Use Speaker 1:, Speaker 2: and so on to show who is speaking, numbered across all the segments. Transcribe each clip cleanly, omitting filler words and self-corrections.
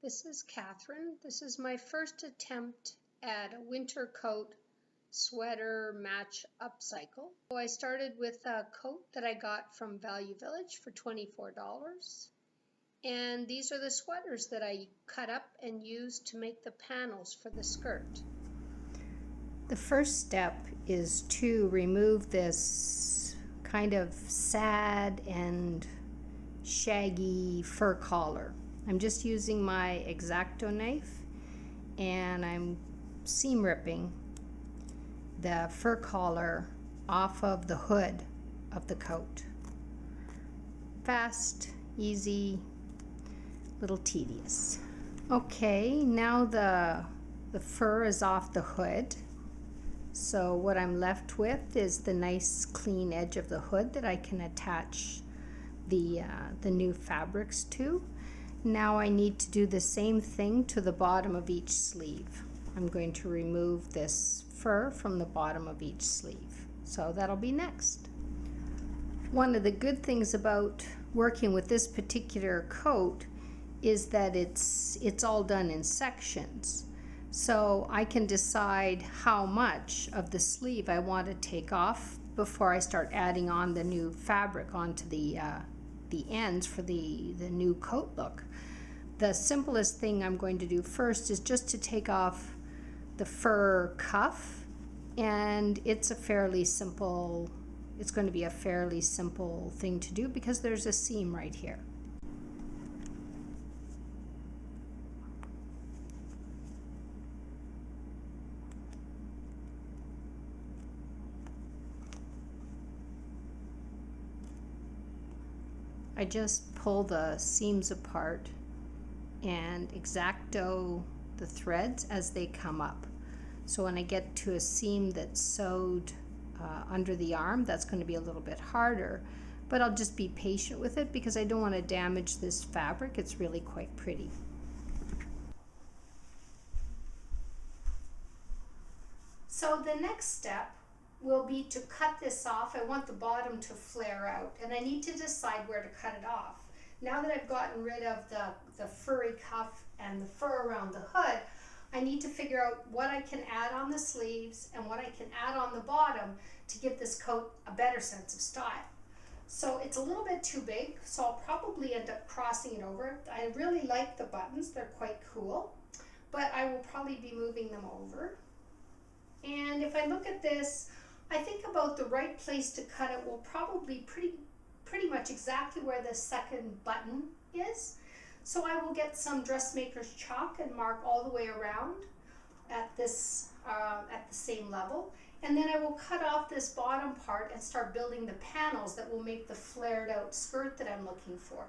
Speaker 1: This is Catherine. This is my first attempt at a winter coat sweater match upcycle. So I started with a coat that I got from Value Village for $24. And these are the sweaters that I cut up and used to make the panels for the skirt.
Speaker 2: The first step is to remove this kind of sad and shaggy fur collar. I'm just using my X-Acto knife and I'm seam ripping the fur collar off of the hood of the coat. Fast, easy, little tedious. Okay, now the fur is off the hood. So what I'm left with is the nice clean edge of the hood that I can attach the new fabrics to. Now I need to do the same thing to the bottom of each sleeve. I'm going to remove this fur from the bottom of each sleeve. So that'll be next. One of the good things about working with this particular coat is that it's all done in sections. So I can decide how much of the sleeve I want to take off before I start adding on the new fabric onto the ends for the new coat look. The simplest thing I'm going to do first is just to take off the fur cuff, and it's going to be a fairly simple thing to do because there's a seam right here. I just pull the seams apart and X-Acto the threads as they come up. So when I get to a seam that's sewed under the arm, that's going to be a little bit harder, but I'll just be patient with it because I don't want to damage this fabric. It's really quite pretty. So the next step will be to cut this off. I want the bottom to flare out and I need to decide where to cut it off. Now that I've gotten rid of the furry cuff and the fur around the hood, I need to figure out what I can add on the sleeves and what I can add on the bottom to give this coat a better sense of style. So it's a little bit too big, so I'll probably end up crossing it over. I really like the buttons, they're quite cool, but I will probably be moving them over. And if I look at this, I think about the right place to cut it will probably pretty much exactly where the second button is. So I will get some dressmaker's chalk and mark all the way around at this at the same level, and then I will cut off this bottom part and start building the panels that will make the flared out skirt that I'm looking for.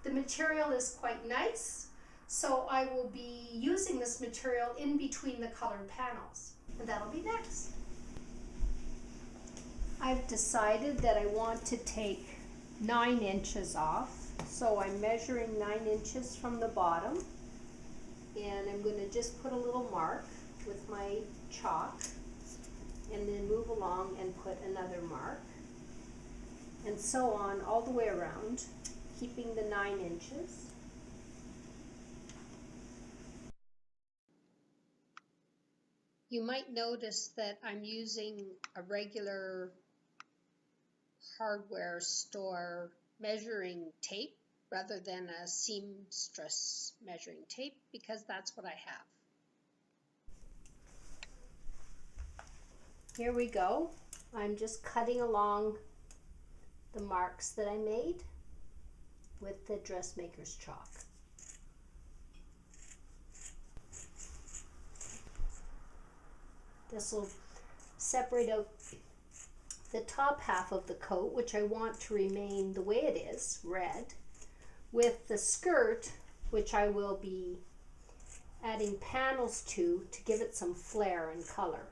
Speaker 2: The material is quite nice, so I will be using this material in between the colored panels, and that'll be next. I've decided that I want to take 9 inches off. So I'm measuring 9 inches from the bottom, and I'm going to just put a little mark with my chalk and then move along and put another mark, and so on all the way around, keeping the 9 inches.
Speaker 1: You might notice that I'm using a regular hardware store measuring tape rather than a seamstress measuring tape because that's what I have.
Speaker 2: Here we go. I'm just cutting along the marks that I made with the dressmaker's chalk. This will separate out the top half of the coat, which I want to remain the way it is, red, with the skirt, which I will be adding panels to give it some flair and color.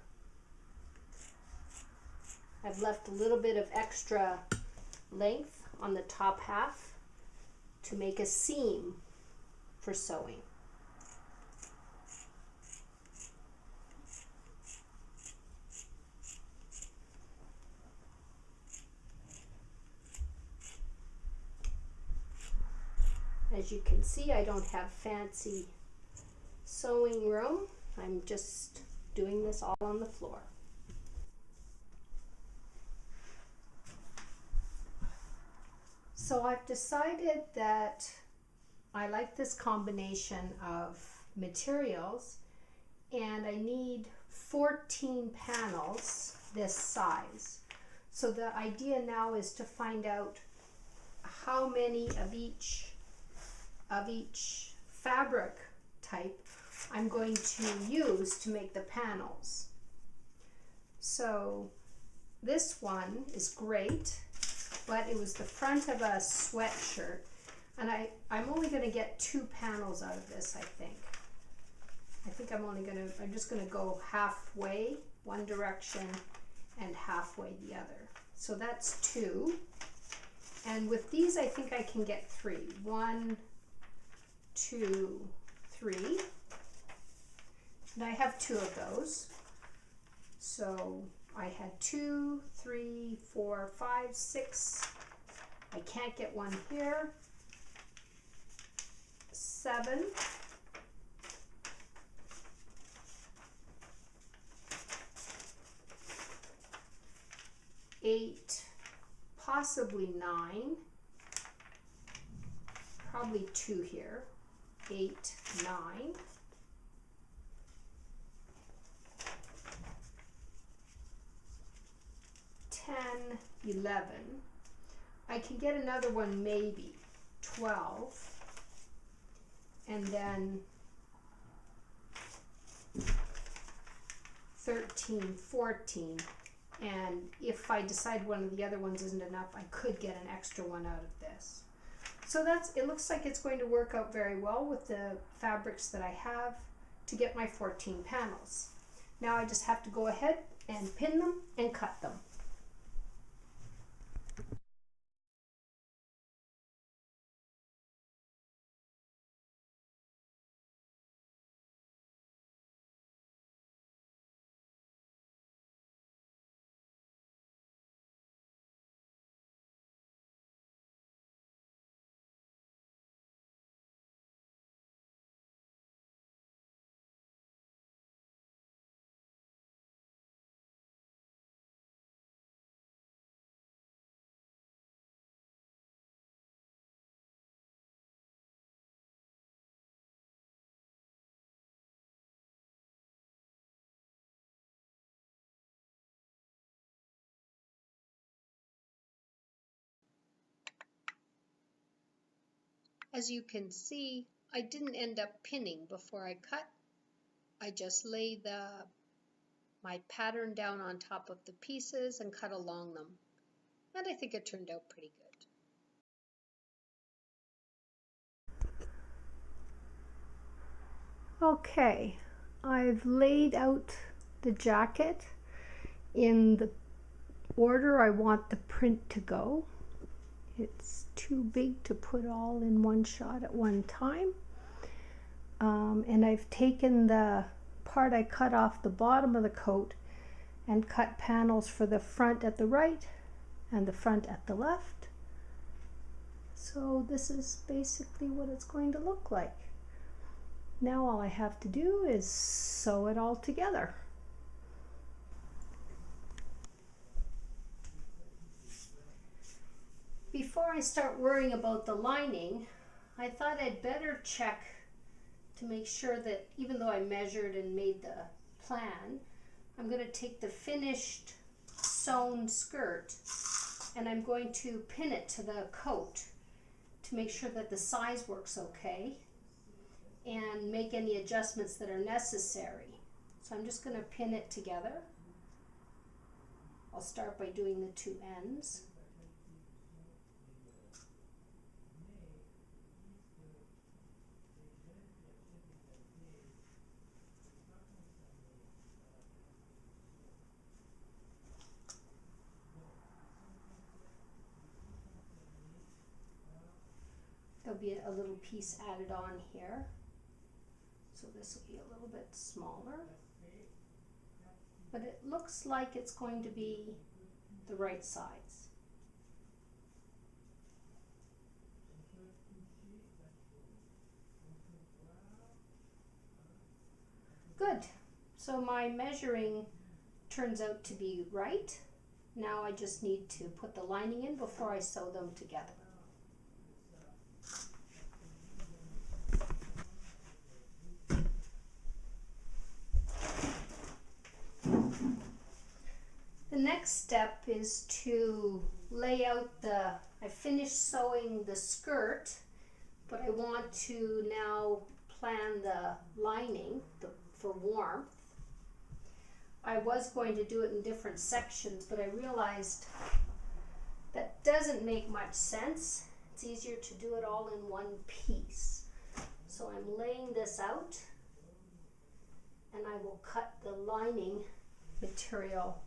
Speaker 2: I've left a little bit of extra length on the top half to make a seam for sewing. As you can see, I don't have fancy sewing room. I'm just doing this all on the floor. So I've decided that I like this combination of materials, and I need 14 panels this size. So the idea now is to find out how many of each fabric type I'm going to use to make the panels. So this one is great, but it was the front of a sweatshirt, and I'm only going to get 2 panels out of this, I think. I'm just going to go halfway one direction and halfway the other. So that's 2. And with these, I think I can get 3. 1, 2, 3. And I have 2 of those. So I had 2, 3, 4, 5, 6. I can't get one here. 7. 8, possibly 9, probably 2 here. 8, 9. 10, 11. I can get another one, maybe 12, and then 13, 14. And if I decide one of the other ones isn't enough, I could get an extra one out of this. So it looks like it's going to work out very well with the fabrics that I have to get my 14 panels. Now I just have to go ahead and pin them and cut them.
Speaker 1: As you can see, I didn't end up pinning before I cut. I just laid my pattern down on top of the pieces and cut along them. And I think it turned out pretty good.
Speaker 2: Okay, I've laid out the jacket in the order I want the print to go. It's too big to put all in one shot at one time. And I've taken the part I cut off the bottom of the coat and cut panels for the front at the right and the front at the left. So this is basically what it's going to look like. Now all I have to do is sew it all together. Before I start worrying about the lining, I thought I'd better check to make sure that even though I measured and made the plan, I'm going to take the finished sewn skirt and I'm going to pin it to the coat to make sure that the size works okay and make any adjustments that are necessary. So I'm just going to pin it together. I'll start by doing the 2 ends. There'll be a little piece added on here, so this will be a little bit smaller, but it looks like it's going to be the right size. So my measuring turns out to be right. Now I just need to put the lining in before I sew them together. The next step is to lay out I finished sewing the skirt, but I want to now plan the lining for warmth. I was going to do it in different sections, but I realized that doesn't make much sense. It's easier to do it all in one piece. So I'm laying this out, and I will cut the lining material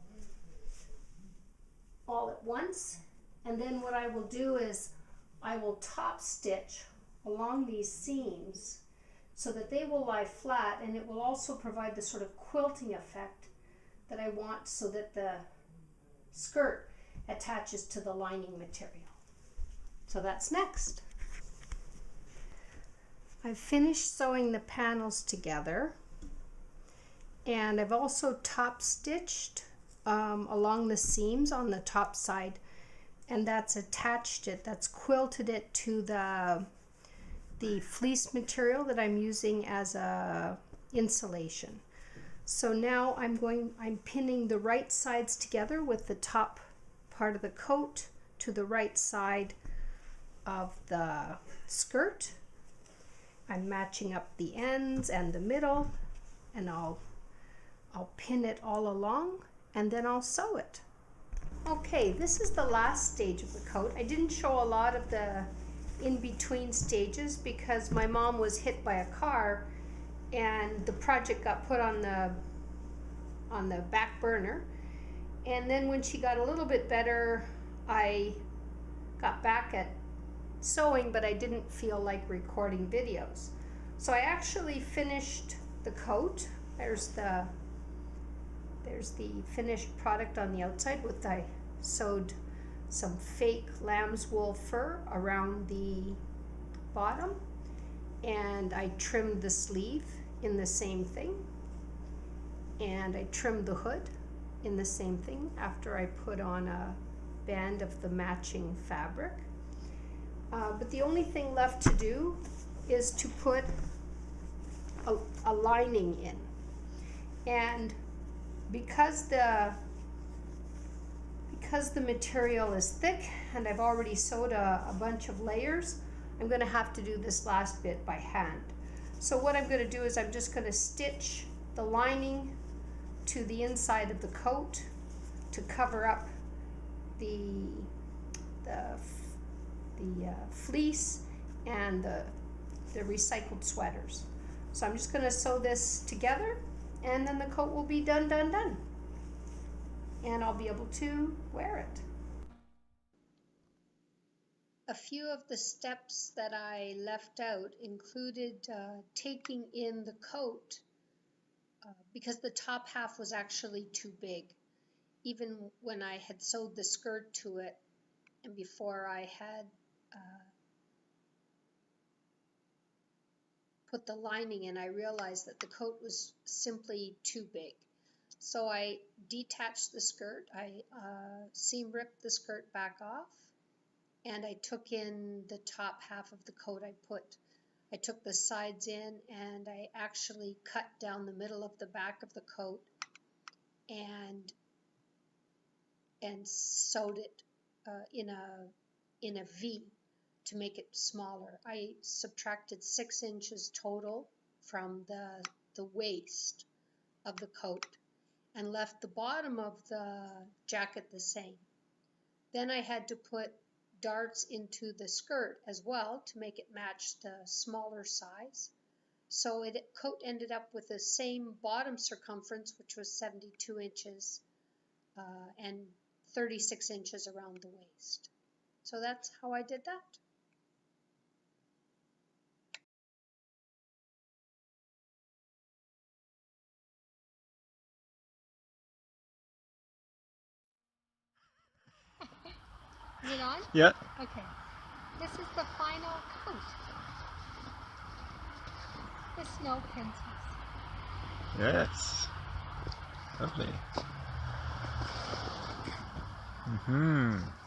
Speaker 2: all at once. And then what I will do is I will top stitch along these seams so that they will lie flat, and it will also provide the sort of quilting effect that I want so that the skirt attaches to the lining material. So that's next. I've finished sewing the panels together, and I've also top stitched along the seams on the top side, and that's quilted it to the fleece material that I'm using as a insulation. So now I'm pinning the right sides together with the top part of the coat to the right side of the skirt. I'm matching up the ends and the middle, and I'll pin it all along, and then I'll sew it. Okay, this is the last stage of the coat. I didn't show a lot of the in-between stages because my mom was hit by a car and the project got put on the back burner. And then when she got a little bit better, I got back at sewing, but I didn't feel like recording videos. So I actually finished the coat. There's the finished product on the outside with I sewed some fake lamb's wool fur around the bottom, and I trimmed the sleeve in the same thing, and I trimmed the hood in the same thing after I put on a band of the matching fabric. But the only thing left to do is to put a lining in, and because the material is thick and I've already sewed a bunch of layers, I'm going to have to do this last bit by hand. So what I'm going to do is I'm just going to stitch the lining to the inside of the coat to cover up the fleece and the recycled sweaters. So I'm just going to sew this together, and then the coat will be done. And I'll be able to wear it.
Speaker 1: A few of the steps that I left out included taking in the coat because the top half was actually too big. Even when I had sewed the skirt to it and before I had put the lining in, I realized that the coat was simply too big. So I detached the skirt, I seam ripped the skirt back off, and I took in the top half of the coat. I took the sides in, and I actually cut down the middle of the back of the coat and sewed it in a V to make it smaller. I subtracted 6 inches total from the waist of the coat and left the bottom of the jacket the same. Then I had to put darts into the skirt as well to make it match the smaller size. So the coat ended up with the same bottom circumference, which was 72 inches and 36 inches around the waist. So that's how I did that. Is it on?
Speaker 3: Yeah.
Speaker 1: Okay. This is the final coat. The snow pencils.
Speaker 3: Yes. Lovely. Mm-hmm.